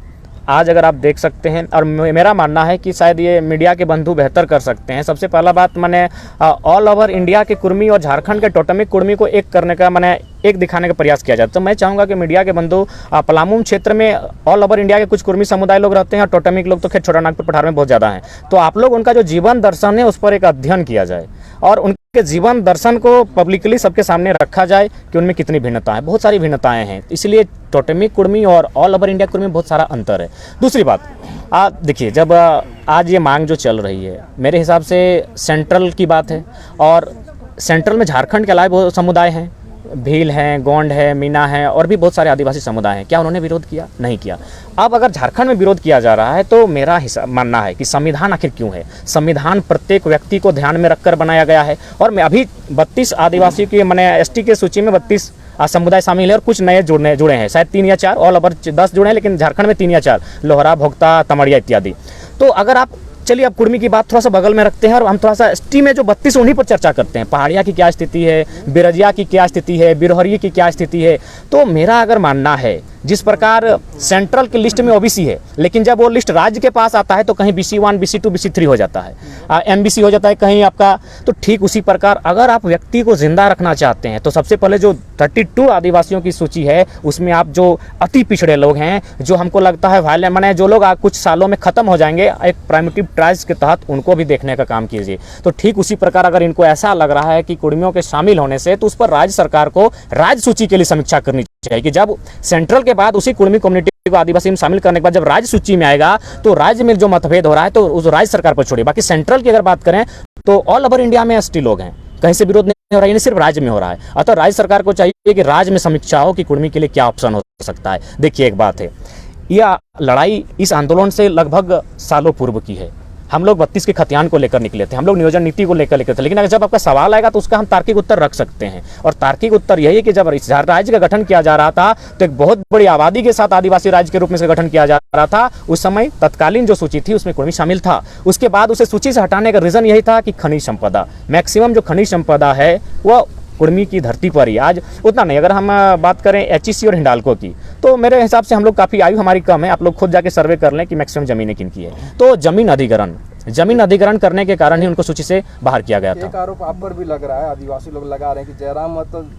आज अगर आप देख सकते हैं, और मेरा मानना है कि शायद ये मीडिया के बंधु बेहतर कर सकते हैं। सबसे पहला बात, मैंने ऑल ओवर इंडिया के कुर्मी और झारखंड के टोटमिक कुर्मी को एक करने का, मैंने एक दिखाने का प्रयास किया जाता। तो मैं चाहूँगा कि मीडिया के बंधु, पलामू क्षेत्र में ऑल ओवर इंडिया के कुछ कुर्मी समुदाय लोग रहते हैं और टोटमिक लोग तो खैर छोटा नागपुर पठार में बहुत ज़्यादा हैं। तो आप लोग उनका जो जीवन दर्शन है उस पर एक अध्ययन किया जाए और उनके जीवन दर्शन को पब्लिकली सबके सामने रखा जाए कि उनमें कितनी भिन्नता है। बहुत सारी भिन्नताएं हैं, इसलिए टोटमिक कुर्मी और ऑल ओवर इंडिया कुर्मी में बहुत सारा अंतर है। दूसरी बात, देखिए, जब आज ये मांग जो चल रही है, मेरे हिसाब से सेंट्रल की बात है और सेंट्रल में झारखंड के अलावा बहुत समुदाय हैं, भील हैं, गोंड है, मीना है और भी बहुत सारे आदिवासी समुदाय हैं। क्या उन्होंने विरोध किया? नहीं किया। अब अगर झारखंड में विरोध किया जा रहा है तो मेरा मानना है कि संविधान आखिर क्यों है? संविधान प्रत्येक व्यक्ति को ध्यान में रखकर बनाया गया है और मैं अभी 32 आदिवासी की, मैंने एसटी के सूची में 32 समुदाय शामिल है और कुछ नए जुड़े हैं, शायद 3 या 4, ऑल ओवर 10 जुड़े हैं, लेकिन झारखंड में 3 या 4, लोहरा, भोक्ता, तमड़िया इत्यादि। तो अगर आप चलिए अब कुर्मी की बात थोड़ा सा बगल में रखते हैं और हम थोड़ा सा एसटी में जो 32 उन्हीं पर चर्चा करते हैं। पहाड़िया की क्या स्थिति है, बिरजिया की क्या स्थिति है, बिरहरिया की क्या स्थिति है। तो मेरा अगर मानना है जिस प्रकार सेंट्रल की लिस्ट में ओबीसी है, लेकिन जब वो लिस्ट राज्य के पास आता है तो कहीं BC1, BC2, BC3 हो जाता है, MBC हो जाता है कहीं आपका। तो ठीक उसी प्रकार अगर आप व्यक्ति को जिंदा रखना चाहते हैं तो सबसे पहले जो 32 आदिवासियों की सूची है उसमें आप जो अति पिछड़े लोग हैं, जो हमको लगता है वायलेंट माने जो लोग कुछ सालों में खत्म हो जाएंगे, एक प्राइमेटिव ट्राइब्स के तहत उनको भी देखने का काम कीजिए। तो ठीक उसी प्रकार अगर इनको ऐसा लग रहा है कि कुर्मियों के शामिल होने से, तो उस पर राज्य सरकार को राज्य सूची के लिए समीक्षा करनी चाहिए कि जब सेंट्रल के बाद उसी कुर्मी कम्युनिटी को आदिवासी में शामिल करने के बाद जब राज्य सूची में आएगा तो राज्य में जो मतभेद हो रहा है तो उस राज्य सरकार पर छोड़िए। बाकी सेंट्रल की अगर बात करें तो ऑल ओवर इंडिया में एसटी लोग हैं, कहीं से विरोध नहीं हो रहा है, सिर्फ राज्य में हो रहा है। अतः राज्य सरकार को चाहिए कि राज्य में समीक्षा हो कि कुर्मी के लिए क्या ऑप्शन हो सकता है। देखिए एक बात है, यह लड़ाई इस आंदोलन से लगभग सालों पूर्व की है। हम लोग 32 के खतियान को लेकर निकले थे, हम लोग नियोजन नीति को लेकर निकले थे, लेकिन अगर जब आपका सवाल आएगा तो उसका हम तार्किक उत्तर रख सकते हैं। और तार्किक उत्तर यही है कि जब राज्य का गठन किया जा रहा था तो एक बहुत बड़ी आबादी के साथ आदिवासी राज्य के रूप में इसका गठन किया जा रहा था। उस समय तत्कालीन जो सूची थी उसमें कुर्मी शामिल था। उसके बाद उसे सूची से हटाने का रीजन यही था कि खनिज संपदा, मैक्सिमम जो खनिज संपदा है वह कुर्मी की धरती पर ही आज उतना नहीं। अगर हम बात करें HEC और हिंडाल्को की तो मेरे हिसाब से हम लोग काफ़ी आयु हमारी कम है। आप लोग खुद जाके सर्वे कर लें कि मैक्सिमम ज़मीनें किन की है। तो जमीन अधिग्रहण करने के कारण ही उनको सूची से बाहर किया गया था। एक आरोप आप पर भी लग रहा है, आदिवासी लोग लगा रहे हैं कि जयराम मतलब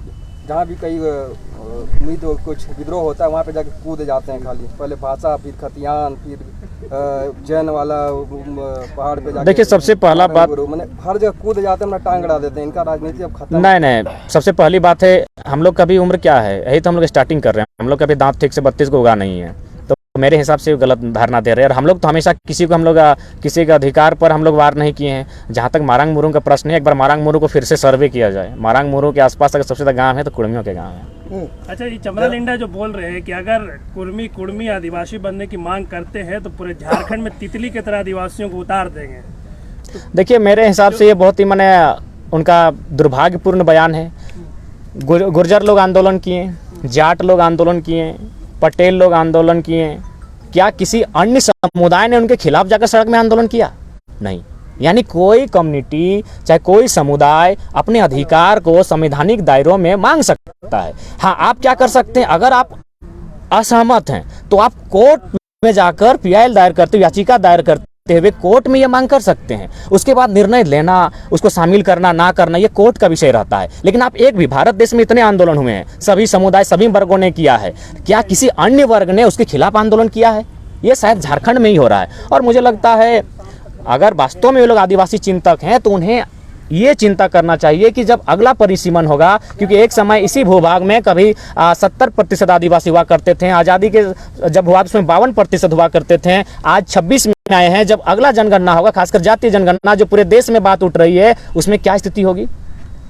जहाँ भी कहीं उम्मीद कुछ विद्रोह होता है वहाँ पे जाके कूद जाते हैं, खाली पहले भाषा, फिर खतियान, फिर जैन वाला पहाड़ पे जाके। देखिए सबसे पहला बात, मैंने हर जगह कूद जाते हैं, अपना टांग अड़ा देते हैं। इनका राजनीति अब खत्म। नहीं, सबसे पहली बात है हम लोग का भी उम्र क्या है, यही तो हम लोग स्टार्टिंग कर रहे हैं। हम लोग का भी दांत ठीक से 32 को उगा नहीं है, तो मेरे हिसाब से गलत धारणा दे रहे हैं। और हम लोग तो हमेशा किसी के अधिकार पर हम लोग वार नहीं किए हैं। जहाँ तक मारांग मुरुंग का प्रश्न है, एक बार मारांग मुरुंग को फिर से सर्वे किया जाए। मारांग मुरुंग के आसपास अगर सबसे ज़्यादा गाँव है तो कुर्मियों के गाँव है। अच्छा, ये चमरा लिंडा जो बोल रहे हैं कि अगर कुर्मी आदिवासी बनने की मांग करते हैं तो पूरे झारखंड में तितली की तरह आदिवासियों को उतार देंगे। देखिए मेरे हिसाब से ये बहुत ही मैंने उनका दुर्भाग्यपूर्ण बयान है। गुर्जर लोग आंदोलन किए, जाट लोग आंदोलन किए, पटेल लोग आंदोलन किए, क्या किसी अन्य समुदाय ने उनके खिलाफ जाकर सड़क में आंदोलन किया? नहीं। यानी कोई कम्युनिटी चाहे कोई समुदाय अपने अधिकार को संवैधानिक दायरों में मांग सकता है। हाँ, आप क्या कर सकते हैं, अगर आप असहमत हैं तो आप कोर्ट में जाकर PIL दायर करते, याचिका दायर करते हुए कोर्ट में ये मांग कर सकते हैं। उसके बाद निर्णय लेना, उसको शामिल करना ना करना, ये कोर्ट का विषय रहता है। लेकिन आप एक भी, भारत देश में इतने आंदोलन हुए हैं, सभी समुदाय सभी वर्गों ने किया है, क्या किसी अन्य वर्ग ने उसके खिलाफ आंदोलन किया है? ये शायद झारखंड में ही हो रहा है। और मुझे लगता है अगर वास्तव में ये लोग आदिवासी चिंतक हैं तो उन्हें ये चिंता करना चाहिए कि जब अगला परिसीमन होगा, क्योंकि एक समय इसी भूभाग में कभी 70% आदिवासी हुआ करते थे, आज़ादी के जब हुआ तो उसमें 52% हुआ करते थे, आज 26 में आए हैं। जब अगला जनगणना होगा, खासकर जातीय जनगणना जो पूरे देश में बात उठ रही है, उसमें क्या स्थिति होगी?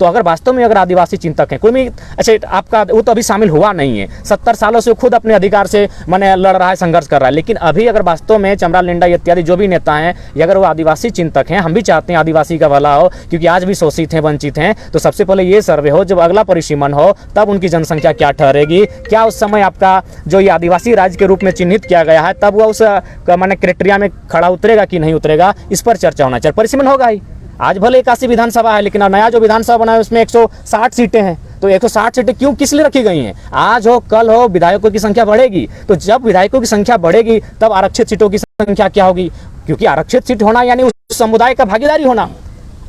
तो अगर वास्तव में अगर आदिवासी चिंतक हैं, कोई अच्छा आपका वो तो अभी शामिल हुआ नहीं है, 70 सालों से खुद अपने अधिकार से माने लड़ रहा है, संघर्ष कर रहा है, लेकिन अभी अगर वास्तव में चमरा लिंडा इत्यादि जो भी नेता हैं, ये अगर वो आदिवासी चिंतक हैं, हम भी चाहते हैं आदिवासी का भला हो, क्योंकि आज भी शोषित हैं, वंचित हैं, तो सबसे पहले ये सर्वे हो, जब अगला परिसीमन हो तब उनकी जनसंख्या क्या ठहरेगी, क्या उस समय आपका जो ये आदिवासी राज्य के रूप में चिन्हित किया गया है तब वह उस माने क्राइटेरिया में खड़ा उतरेगा कि नहीं उतरेगा, इस पर चर्चा होना चाहिए। परिसीमन होगा ही। आज भले 81 विधानसभा है, लेकिन नया जो विधानसभा बना है उसमें 160 सीटें हैं। तो 160 सीटें क्यों, किस लिए रखी गई हैं? आज हो कल हो विधायकों की संख्या बढ़ेगी, तो जब विधायकों की संख्या बढ़ेगी तब आरक्षित सीटों की संख्या क्या होगी? क्योंकि आरक्षित सीट होना यानी उस समुदाय का भागीदारी होना।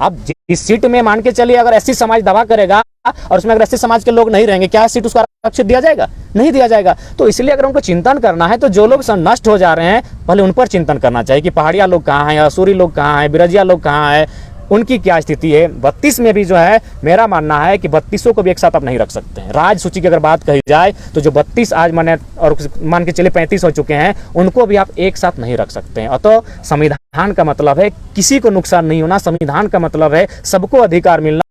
अब जिस सीट में मान के चलिए अगर SC समाज दवा करेगा और उसमें अगर SC समाज के लोग नहीं रहेंगे, क्या सीट उसको आरक्षित दिया जाएगा? नहीं दिया जाएगा। तो इसलिए अगर उनको चिंतन करना है तो जो लोग नष्ट हो जा रहे हैं पहले उन पर चिंतन करना चाहिए कि पहाड़िया लोग कहाँ हैं, असूरी लोग कहाँ हैं, बिरजिया लोग कहाँ हैं, उनकी क्या स्थिति है। 32 में भी जो है मेरा मानना है कि 32 को भी एक साथ आप नहीं रख सकते हैं। राज्य सूची की अगर बात कही जाए तो जो 32 आज माने और मान के चले 35 हो चुके हैं, उनको भी आप एक साथ नहीं रख सकते हैं। अतः संविधान का मतलब है किसी को नुकसान नहीं होना, संविधान का मतलब है सबको अधिकार मिलना।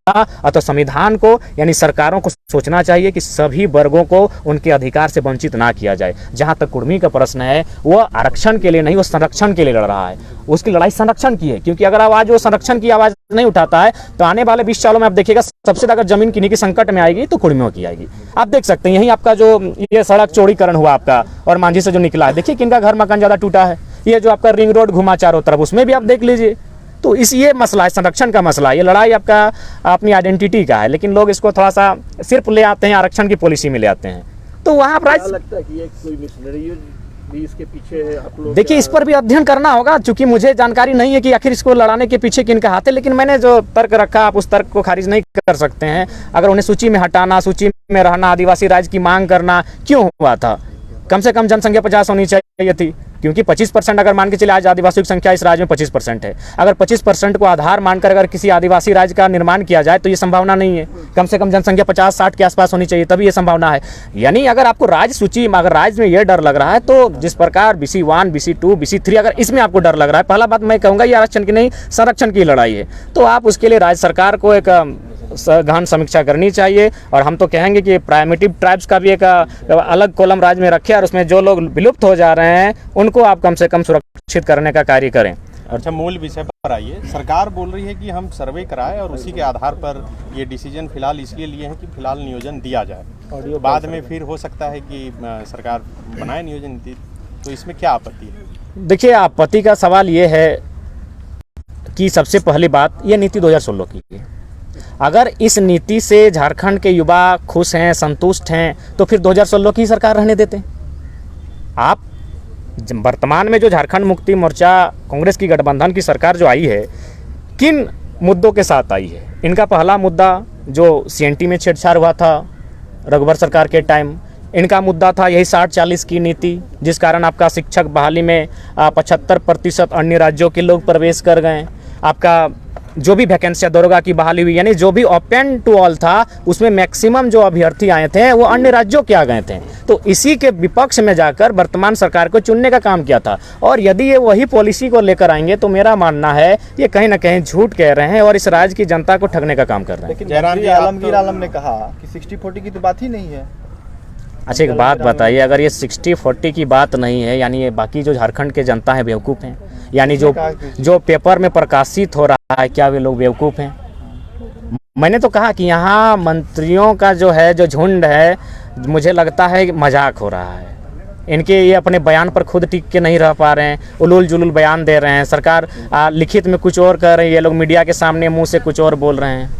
अतः संविधान को यानी सरकारों को सोचना चाहिए कि सभी वर्गों को उनके अधिकार से वंचित ना किया जाए। जहां तक कुर्मी का प्रश्न है, वो आरक्षण के लिए नहीं, वो संरक्षण के लिए लड़ रहा है। उसकी लड़ाई संरक्षण की है, क्योंकि अगर आज वो संरक्षण की आवाज नहीं उठाता है तो आने वाले 20 सालों में आप देखिएगा सबसे ज्यादा जमीन किन्हीं की संकट में आएगी तो कुर्मियों की आएगी। आप देख सकते हैं यही आपका जो ये सड़क चौड़ीकरण हुआ आपका और मांझी से जो निकला है, देखिए किनका घर मकान ज्यादा टूटा है, ये जो आपका रिंग रोड घुमा चारों तरफ, उसमें भी आप देख लीजिए। तो ये मसला है, संरक्षण का मसला है, ये लड़ाई आपका अपनी आइडेंटिटी का है, लेकिन लोग इसको थोड़ा सा सिर्फ ले आते हैं, आरक्षण की पॉलिसी में ले आते हैं। तो वहाँ क्या लगता है कि ये कोई मिशनरी भी इसके पीछे है? आप लोग देखिए, इस पर भी अध्ययन करना होगा, क्योंकि मुझे जानकारी नहीं है कि आखिर इसको लड़ाने के पीछे किनका हाथ है, लेकिन मैंने जो तर्क रखा, आप उस तर्क को खारिज नहीं कर सकते हैं। अगर उन्हें सूची में हटाना, सूची में रहना, आदिवासी राज्य की मांग करना क्यों हुआ था? कम से कम जनसंख्या 50 होनी चाहिए थी, क्योंकि 25% अगर मान के चले, आज आदिवासियों की संख्या इस राज्य में 25% है। अगर 25% को आधार मानकर अगर किसी आदिवासी राज्य का निर्माण किया जाए तो ये संभावना नहीं है। कम से कम जनसंख्या 50-60 के आसपास होनी चाहिए, तभी ये संभावना है। यानी अगर आपको राज्य सूची में, अगर राज्य में ये डर लग रहा है, तो जिस प्रकार BC1, BC2, BC3, अगर इसमें आपको डर लग रहा है, पहला बात मैं कहूँगा ये आरक्षण की नहीं, संरक्षण की लड़ाई है। तो आप उसके लिए राज्य सरकार को एक गहन समीक्षा करनी चाहिए, और हम तो कहेंगे कि प्राइमेटिव ट्राइब्स का भी एक अलग कॉलम राज्य में रखें, और उसमें जो लोग विलुप्त हो जा रहे हैं उनको आप कम से कम सुरक्षित करने का कार्य करें। अच्छा, मूल विषय पर आइए। सरकार बोल रही है कि हम सर्वे कराएं और उसी के आधार पर ये डिसीजन फिलहाल इसलिए लिए हैं कि फिलहाल नियोजन दिया जाए, बाद में फिर हो सकता है कि सरकार बनाए नियोजन नीति, तो इसमें क्या आपत्ति है? देखिए, आपत्ति का सवाल ये है कि सबसे पहली बात, ये नीति 2016 की है। अगर इस नीति से झारखंड के युवा खुश हैं, संतुष्ट हैं, तो फिर 2016 की सरकार रहने देते हैं। आप वर्तमान में जो झारखंड मुक्ति मोर्चा कांग्रेस की गठबंधन की सरकार जो आई है, किन मुद्दों के साथ आई है? इनका पहला मुद्दा जो CNT में छेड़छाड़ हुआ था रघुवर सरकार के टाइम, इनका मुद्दा था यही 60-40 की नीति, जिस कारण आपका शिक्षक बहाली में 75% अन्य राज्यों के लोग प्रवेश कर गए। आपका जो भी वैकेंसी दरोगा की बहाली हुई, यानी जो भी ओपन टू ऑल था, उसमें मैक्सिमम जो अभ्यर्थी आए थे वो अन्य राज्यों के आ गए थे। तो इसी के विपक्ष में जाकर वर्तमान सरकार को चुनने का काम किया था, और यदि ये वही पॉलिसी को लेकर आएंगे तो मेरा मानना है ये कहीं ना कहीं झूठ कह रहे हैं और इस राज्य की जनता को ठगने का काम कर रहे हैं। लेकिन मंत्री आलमगीर आलम ने कहा कि 60-40 की तो बात ही नहीं है। अच्छा, एक बात बताइए, अगर ये 60-40 की बात नहीं है, यानी ये बाकी जो झारखंड के जनता है बेवकूफ़ हैं? यानी जो पेपर में प्रकाशित हो रहा है, क्या वे लोग बेवकूफ़ हैं? मैंने तो कहा कि यहाँ मंत्रियों का जो है, जो झुंड है, मुझे लगता है मजाक हो रहा है। इनके ये अपने बयान पर खुद टिक के नहीं रह पा रहे हैं, उलूल जुलूल बयान दे रहे हैं। सरकार लिखित में कुछ और कर रही है, ये लोग मीडिया के सामने मुंह से कुछ और बोल रहे हैं।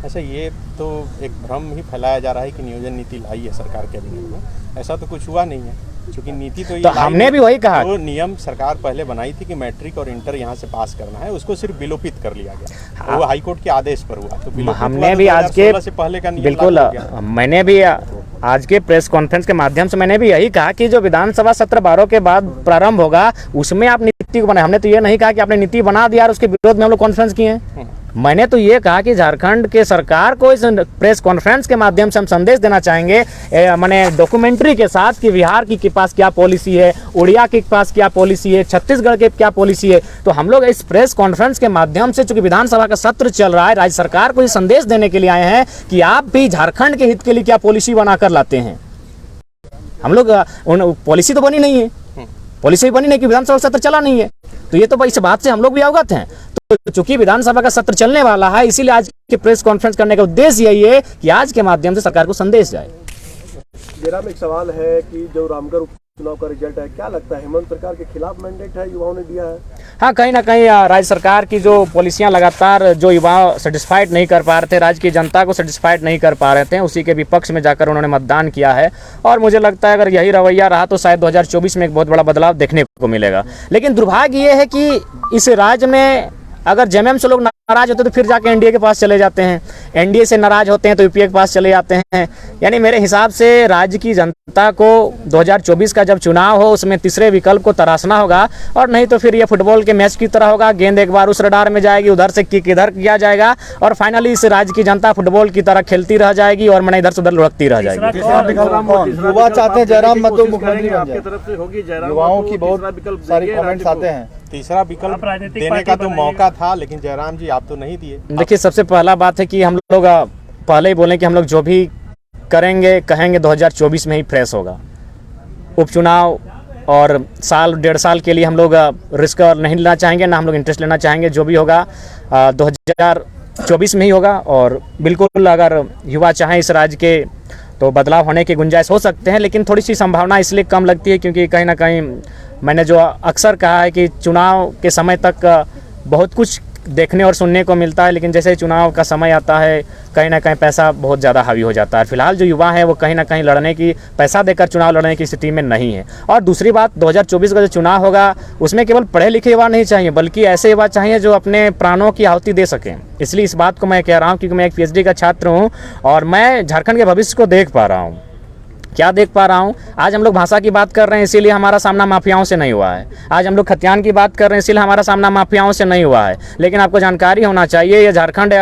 अच्छा, ये तो एक भ्रम ही फैलाया जा रहा है कि नियोजन नीति लाई है सरकार कैबिनेट में, ऐसा तो कुछ हुआ नहीं है, क्योंकि नीति तो ये हमने भी वही कहा। जो नियम सरकार पहले बनाई थी कि मैट्रिक और इंटर यहाँ से पास करना है, उसको सिर्फ विलोपित कर लिया गया। वो हाईकोर्ट के आदेश पर हुआ, तो हमने भी आज के से पहले का नियम बिल्कुल, मैंने भी आज के प्रेस कॉन्फ्रेंस के माध्यम से मैंने भी यही कहा कि जो विधानसभा सत्र 12 के बाद प्रारंभ होगा, उसमें आप नीति को बनाए। हमने तो ये नहीं कहा कि आपने नीति बना दिया और उसके विरोध में हम लोग कॉन्फ्रेंस किए हैं। मैंने तो ये कहा कि झारखंड के सरकार को इस प्रेस कॉन्फ्रेंस के माध्यम से हम संदेश देना चाहेंगे, माने डॉक्यूमेंट्री के साथ, कि बिहार के पास क्या पॉलिसी है, उड़िया के पास क्या पॉलिसी है, छत्तीसगढ़ के क्या पॉलिसी है। तो हम लोग इस प्रेस कॉन्फ्रेंस के माध्यम से, चूंकि विधानसभा का सत्र चल रहा है, राज्य सरकार को ये संदेश देने के लिए आए हैं कि आप भी झारखंड के हित के लिए क्या पॉलिसी बनाकर लाते हैं। हम लोग पॉलिसी तो बनी नहीं है, पॉलिसी बनी नहीं कि विधानसभा सत्र चला नहीं है, तो ये तो इस बात से हम लोग भी अवगत हैं। तो चूंकि विधानसभा का सत्र चलने वाला है, इसीलिए आज के प्रेस कॉन्फ्रेंस करने का उद्देश्य यही है कि आज के माध्यम से सरकार को संदेश जाए। जयराम, एक सवाल है कि जो रामगढ़ उपचुनाव का रिजल्ट है, क्या लगता है हेमंत सरकार के खिलाफ मैंडेट है, युवाओं ने दिया है? हाँ, कहीं ना कहीं राज्य सरकार की जो पॉलिसियां लगातार जो युवा सेटिस्फाइड नहीं कर पा रहे थे, राज्य की जनता को सेटिस्फाइड नहीं कर पा रहे थे, उसी के विपक्ष में जाकर उन्होंने मतदान किया है। और मुझे लगता है अगर यही रवैया रहा तो शायद 2024 में एक बहुत बड़ा बदलाव देखने को मिलेगा। लेकिन दुर्भाग्य ये है कि इस राज्य में अगर जेएमएम से लोग नाराज होते तो फिर जाके एनडीए के पास चले जाते हैं, एनडीए से नाराज होते हैं तो यूपीए के पास चले जाते हैं। यानी मेरे हिसाब से राज्य की जनता को 2024 का जब चुनाव हो, उसमें तीसरे विकल्प को तराशना होगा, और नहीं तो फिर ये फुटबॉल के मैच की तरह होगा, गेंद एक बार उस रडार में जाएगी, उधर से किक इधर किया जाएगा, और फाइनली इस राज्य की जनता फुटबॉल की तरह खेलती रह जाएगी और मैंने इधर से उधर लुढ़कती रह जाएगी। युवा चाहते हैं जयराम मतो मुख्यमंत्री बन आपकी जाए। तरफ से होगी जयराम, युवाओं की बहुत सारी कमेंट्स आते हैं। तीसरा विकल्प देने का तो मौका था, लेकिन जयराम जी आप तो नहीं दिए। देखिए, सबसे पहला बात है कि हम लोग पहले ही बोलें कि हम लोग जो भी करेंगे कहेंगे 2024 में ही फ्रेश होगा। उपचुनाव और साल 1.5 साल के लिए हम लोग रिस्क नहीं लेना चाहेंगे, ना हम लोग इंटरेस्ट लेना चाहेंगे। जो भी होगा 2024 में ही होगा। और बिल्कुल अगर युवा चाहें इस राज्य के तो बदलाव होने की गुंजाइश हो सकते हैं, लेकिन थोड़ी सी संभावना इसलिए कम लगती है क्योंकि कहीं ना कहीं मैंने जो अक्सर कहा है कि चुनाव के समय तक बहुत कुछ देखने और सुनने को मिलता है, लेकिन जैसे ही चुनाव का समय आता है कहीं ना कहीं पैसा बहुत ज़्यादा हावी हो जाता है। फिलहाल जो युवा हैं वो कहीं ना कहीं लड़ने की, पैसा देकर चुनाव लड़ने की स्थिति में नहीं है। और दूसरी बात, 2024 का जो चुनाव होगा उसमें केवल पढ़े लिखे युवा नहीं चाहिए, बल्कि ऐसे युवा चाहिए जो अपने प्राणों की आहुति दे सकें। इसलिए इस बात को मैं कह रहा हूँ क्योंकि मैं एक PhD का छात्र हूँ और मैं झारखंड के भविष्य को देख पा रहा हूँ। क्या देख पा रहा हूँ? आज हम लोग भाषा की बात कर रहे हैं इसीलिए हमारा सामना माफियाओं से नहीं हुआ है। आज हम लोग खतियान की बात कर रहे हैं इसीलिए हमारा सामना माफियाओं से नहीं हुआ है। लेकिन आपको जानकारी होना चाहिए ये झारखंड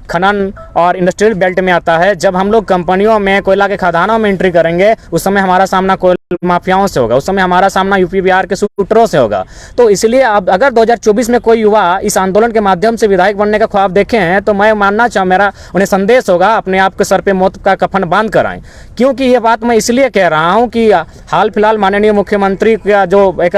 खनन और इंडस्ट्रियल बेल्ट में आता है। जब हम लोग कंपनियों में, कोयला के खदानों में एंट्री करेंगे उस समय हमारा सामना कोयला माफियाओं से होगा, उस समय हमारा सामना यूपी बिहार के शूटरों से होगा। तो इसलिए अब अगर 2024 में कोई युवा इस आंदोलन के माध्यम से विधायक बनने का ख्वाब देखे हैं तो मैं मानना चाहूँ, मेरा उन्हें संदेश होगा अपने आप के सर पे मौत का कफन बांध कर आएँ। क्योंकि ये बात मैं इसलिए कह रहा हूँ कि हाल फिलहाल माननीय मुख्यमंत्री का जो एक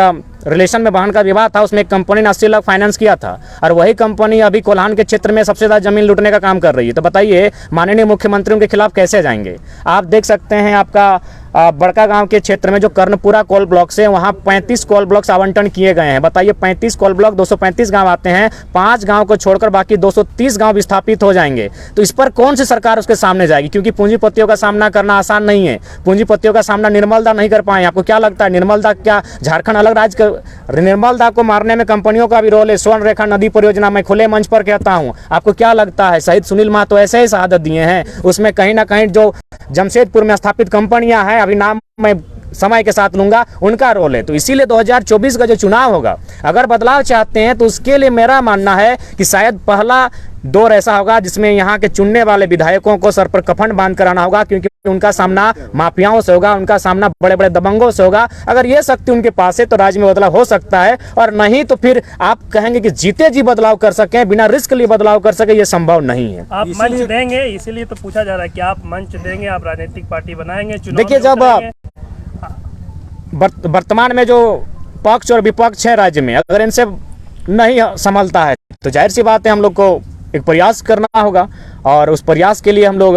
रिलेशन में वाहन का विवाद था उसमें एक कंपनी ने 80 लाख फाइनेंस किया था और वही कंपनी अभी कोल्हान के क्षेत्र में सबसे ज़्यादा जमीन लूटने का काम कर रही है। तो बताइए माननीय मुख्यमंत्रियों के खिलाफ कैसे जाएंगे? आप देख सकते हैं आपका बड़का गांव के क्षेत्र में जो कर्णपुरा कोल ब्लॉक से वहां 35 कोल ब्लॉक्स आवंटन किए गए हैं। बताइए 35 कोल ब्लॉक, 235 गांव आते हैं, 5 गांव को छोड़कर बाकी 230 गांव विस्थापित हो जाएंगे। तो इस पर कौन सी सरकार उसके सामने जाएगी? क्योंकि पूंजीपतियों का सामना करना आसान नहीं है। पूंजीपतियों का सामना निर्मल दा नहीं कर पाए। आपको क्या लगता है निर्मल दा क्या झारखंड अलग राज्य का? निर्मल दा को मारने में कंपनियों का भी रोल है। स्वर्ण रेखा नदी परियोजना में खुले मंच पर कहता हूँ, आपको क्या लगता है शहीद सुनील महतो ऐसे ही शहादत दिए हैं? उसमें कहीं ना कहीं जो जमशेदपुर में स्थापित कंपनियां हैं, अभी नाम मैं समय के साथ लूंगा, उनका रोल है। तो इसीलिए 2024 का जो चुनाव होगा, अगर बदलाव चाहते हैं तो उसके लिए मेरा मानना है कि शायद पहला दौर ऐसा होगा जिसमें यहाँ के चुनने वाले विधायकों को सर पर कफन बांध कर आना होगा, क्योंकि उनका सामना माफियाओं से होगा, उनका सामना बड़े बड़े दबंगों से होगा। अगर ये शक्ति उनके पास है तो राज्य में बदलाव हो सकता है, और नहीं तो फिर आप कहेंगे कि जीते जी बदलाव कर सकें, बिना रिस्क लिए बदलाव कर सके, ये संभव नहीं है। आप मंच देंगे, इसीलिए तो पूछा जा रहा है कि आप मंच देंगे, आप राजनीतिक पार्टी बनाएंगे, चुनाव देखिए, जब वर्तमान में जो पक्ष और विपक्ष है राज्य में, अगर इनसे नहीं संभलता है तो जाहिर सी बात है हम लोग को एक प्रयास करना होगा, और उस प्रयास के लिए हम लोग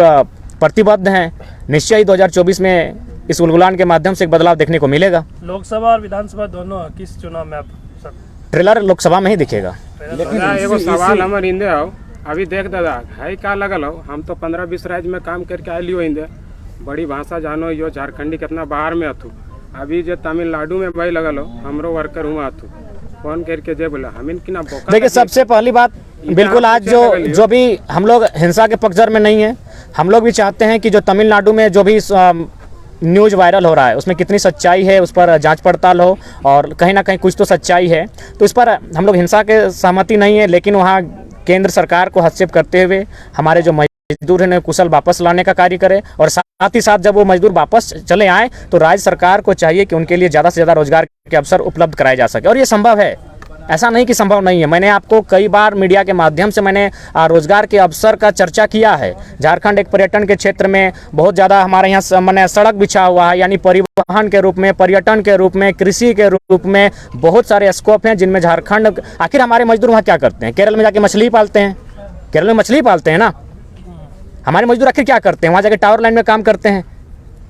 प्रतिबद्ध हैं। निश्चय ही 2024 में इस उलगुलान के माध्यम से एक बदलाव देखने को मिलेगा। लोकसभा और विधानसभा दोनों किस चुनाव में आप सब ट्रेलर लोकसभा में ही दिखेगा। लेकिन एगो सवाल हमर इंदे हो, अभी देख दादा है का लगल हो, हम तो 15-20 राज्य में काम करके आयली हो इंदे, बड़ी भाषा जानो यो, झारखंडी कितना बाहर में अथु, अभी जो तमिलनाडु में भाई लगल हो, हमरो वर्कर हुआ अथु, फोन करके जे बोला हमिन कि ना। देखिए, सबसे पहली बात बिल्कुल आज जो भी हम लोग हिंसा के पक्षधर में नहीं है, हम लोग भी चाहते हैं कि जो तमिलनाडु में जो भी न्यूज़ वायरल हो रहा है उसमें कितनी सच्चाई है उस पर जांच पड़ताल हो, और कहीं ना कहीं कुछ तो सच्चाई है। तो इस पर हम लोग हिंसा के सहमति नहीं है, लेकिन वहाँ केंद्र सरकार को हस्तक्षेप करते हुए हमारे जो मजदूर हैं कुशल वापस लाने का कार्य करें, और साथ ही साथ जब वो मजदूर वापस चले आएँ तो राज्य सरकार को चाहिए कि उनके लिए ज़्यादा से ज़्यादा रोजगार के अवसर उपलब्ध कराए जा सके, और ये संभव है, ऐसा नहीं कि संभव नहीं है। मैंने आपको कई बार मीडिया के माध्यम से मैंने रोजगार के अवसर का चर्चा किया है। झारखंड एक पर्यटन के क्षेत्र में बहुत ज़्यादा हमारे यहाँ मैंने सड़क बिछा हुआ है, यानी परिवहन के रूप में, पर्यटन के रूप में, कृषि के रूप में बहुत सारे स्कोप हैं जिनमें झारखंड। आखिर हमारे मजदूर वहाँ क्या करते हैं? केरल में जाके मछली पालते हैं, केरल में मछली पालते हैं ना। हमारे मजदूर आखिर क्या करते हैं? वहाँ जाके टावर लाइन में काम करते हैं।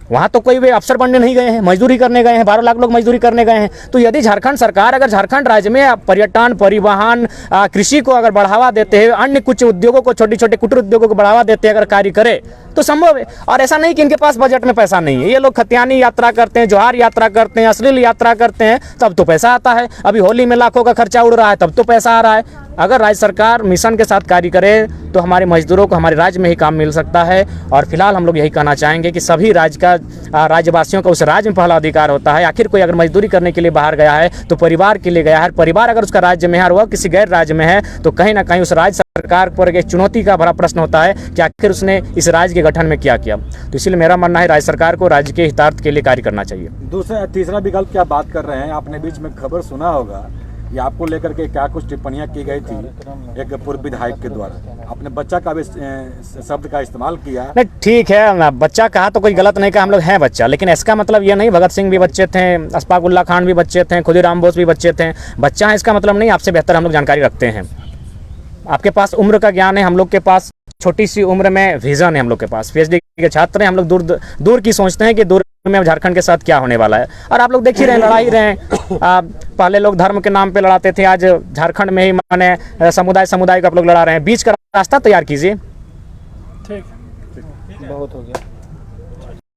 वहाँ तो कोई वे अफसर बनने नहीं गए हैं, मजदूरी करने गए हैं। 12 लाख लोग मजदूरी करने गए हैं। तो यदि झारखंड सरकार अगर झारखंड राज्य में पर्यटन, परिवहन, कृषि को अगर बढ़ावा देते हैं, अन्य कुछ उद्योगों को, छोटे छोटे कुटीर उद्योगों को बढ़ावा देते हैं, अगर कार्य करे तो संभव है। और ऐसा नहीं कि इनके पास बजट में पैसा नहीं है। ये लोग खतियानी यात्रा करते हैं, जोहार यात्रा करते हैं, अश्लील यात्रा करते हैं, तब तो पैसा आता है। अभी होली में लाखों का खर्चा उड़ रहा है, तब तो पैसा आ रहा है। अगर राज्य सरकार मिशन के साथ कार्य करे तो हमारे मजदूरों को हमारे राज्य में ही काम मिल सकता है। और फिलहाल हम लोग यही कहना चाहेंगे कि सभी राज्यवासियों का उस राज्य में पहला अधिकार होता है। आखिर कोई अगर मजदूरी करने के लिए बाहर गया है तो परिवार के लिए गया है। परिवार अगर उसका राज्य में है और वह किसी गैर राज्य में है तो कहीं ना कहीं उस राज्य सरकार पर एक चुनौती का भरा प्रश्न होता है कि आखिर उसने इस राज्य के गठन में क्या किया। तो इसलिए मेरा मानना है राज्य सरकार को राज्य के हितार्थ के लिए कार्य करना चाहिए। दूसरा तीसरा विकल्प क्या बात कर रहे हैं, आपने बीच में खबर सुना होगा, ये आपको लेकर के क्या कुछ टिप्पणियां की गई थी एक पूर्व विधायक के द्वारा, अपने बच्चा का भी शब्द का इस्तेमाल किया। नहीं, ठीक है, बच्चा कहा तो कोई गलत नहीं कहा, हम लोग हैं बच्चा, लेकिन इसका मतलब ये नहीं भगत सिंह भी बच्चे थे, अशफाक उल्लाह खान भी बच्चे थे, खुदीराम बोस भी बच्चे थे। बच्चा है इसका मतलब नहीं आपसे बेहतर हम लोग जानकारी रखते हैं। आपके पास उम्र का ज्ञान है, हम लोग के पास छोटी सी उम्र में विजन है हम लोग के पास, पीएचडी के छात्र हैं हम लोग, दूर दूर की सोचते हैं कि दूर में झारखंड के साथ क्या होने वाला है। और आप लोग देख ही रहे हैं, लड़ा ही रहे हैं। पहले लोग धर्म के नाम पे लड़ाते थे, आज झारखंड में ही माने समुदाय को आप लोग लड़ा रहे हैं। बीच का रास्ता तैयार कीजिए। ठीक बहुत हो गया।